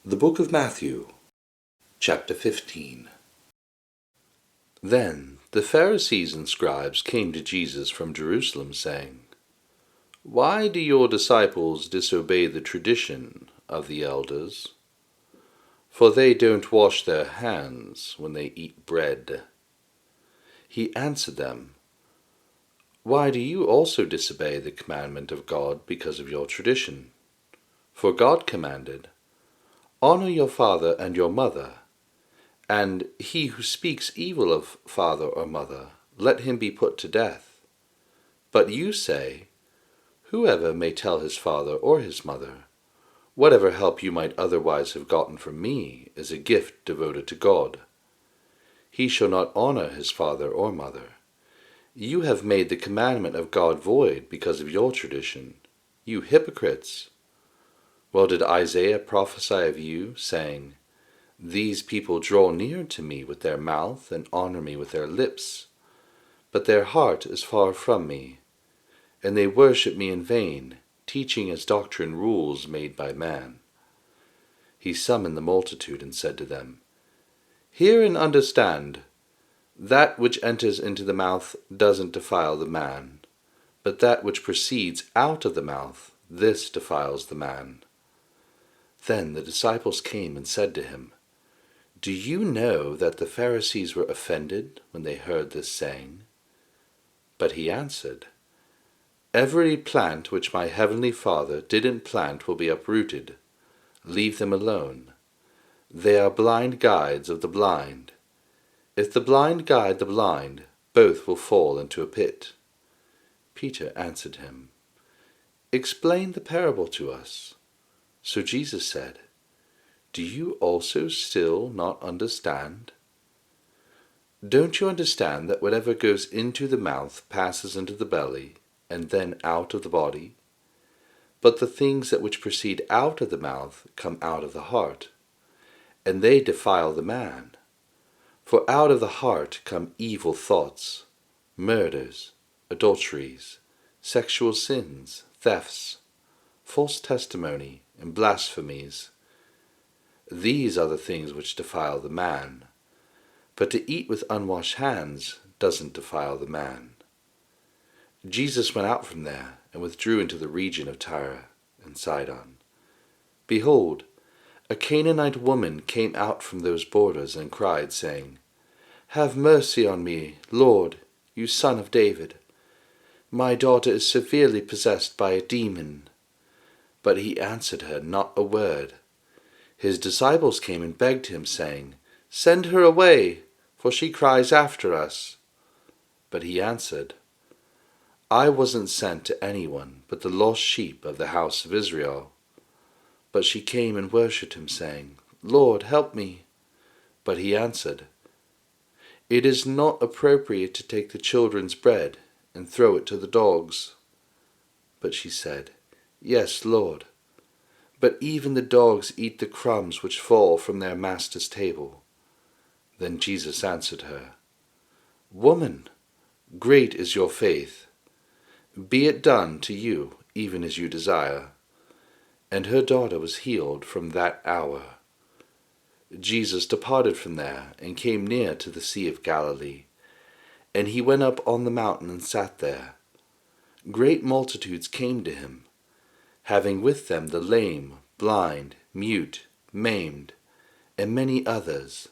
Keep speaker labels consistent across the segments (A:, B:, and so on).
A: The Book of Matthew, chapter 15. Then the Pharisees and scribes came to Jesus from Jerusalem, saying, "Why do your disciples disobey the tradition of the elders? For they don't wash their hands when they eat bread." He answered them, "Why do you also disobey the commandment of God because of your tradition? For God commanded, 'Honor your father and your mother,' and he who speaks evil of father or mother, let him be put to death. But you say, 'Whoever may tell his father or his mother, whatever help you might otherwise have gotten from me is a gift devoted to God. He shall not honor his father or mother.' You have made the commandment of God void because of your tradition. You hypocrites! Well did Isaiah prophesy of you, saying, 'These people draw near to me with their mouth and honor me with their lips, but their heart is far from me, and they worship me in vain, teaching as doctrine rules made by man.' He summoned the multitude and said to them, 'Hear and understand. That which enters into the mouth doesn't defile the man, but that which proceeds out of the mouth, this defiles the man.' Then the disciples came and said to him, 'Do you know that the Pharisees were offended when they heard this saying?' But he answered, 'Every plant which my heavenly Father didn't plant will be uprooted. Leave them alone. They are blind guides of the blind. If the blind guide the blind, both will fall into a pit.' Peter answered him, 'Explain the parable to us.' So Jesus said, 'Do you also still not understand? Don't you understand that whatever goes into the mouth passes into the belly, and then out of the body? But the things that which proceed out of the mouth come out of the heart, and they defile the man. For out of the heart come evil thoughts, murders, adulteries, sexual sins, thefts, false testimony, and blasphemies. These are the things which defile the man. But to eat with unwashed hands doesn't defile the man.' Jesus went out from there and withdrew into the region of Tyre and Sidon. Behold, a Canaanite woman came out from those borders and cried, saying, 'Have mercy on me, Lord, you Son of David. My daughter is severely possessed by a demon.' But he answered her not a word. His disciples came and begged him, saying, 'Send her away, for she cries after us.' But he answered, 'I wasn't sent to anyone but the lost sheep of the house of Israel.' But she came and worshipped him, saying, 'Lord, help me.' But he answered, 'It is not appropriate to take the children's bread and throw it to the dogs.' But she said, 'Yes, Lord. But even the dogs eat the crumbs which fall from their master's table.' Then Jesus answered her, 'Woman, great is your faith. Be it done to you even as you desire.' And her daughter was healed from that hour. Jesus departed from there and came near to the Sea of Galilee, and he went up on the mountain and sat there. Great multitudes came to him, having with them the lame, blind, mute, maimed, and many others,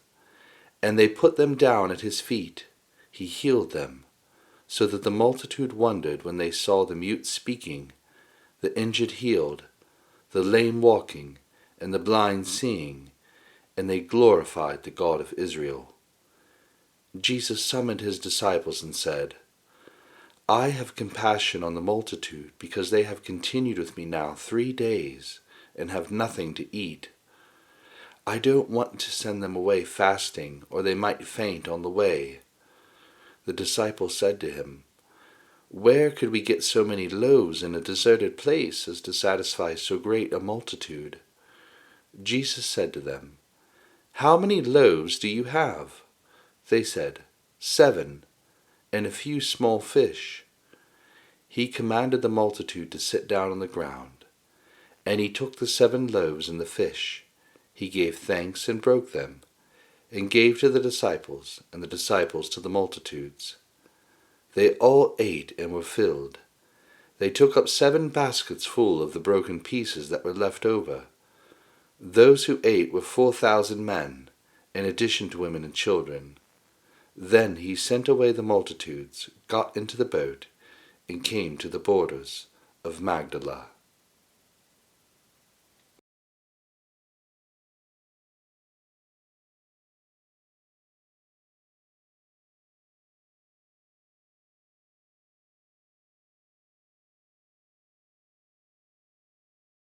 A: and they put them down at his feet. He healed them, so that the multitude wondered when they saw the mute speaking, the injured healed, the lame walking, and the blind seeing, and they glorified the God of Israel. Jesus summoned his disciples and said, 'I have compassion on the multitude, because they have continued with me now 3 days, and have nothing to eat. I don't want to send them away fasting, or they might faint on the way.' The disciples said to him, 'Where could we get so many loaves in a deserted place as to satisfy so great a multitude?' Jesus said to them, 'How many loaves do you have?' They said, 7, and a few small fish. He commanded the multitude to sit down on the ground, and he took the 7 loaves and the fish. He gave thanks and broke them, and gave to the disciples, and the disciples to the multitudes. They all ate and were filled. They took up 7 baskets full of the broken pieces that were left over. Those who ate were 4,000 men, in addition to women and children. Then he sent away the multitudes, got into the boat, and came to the borders of Magdala.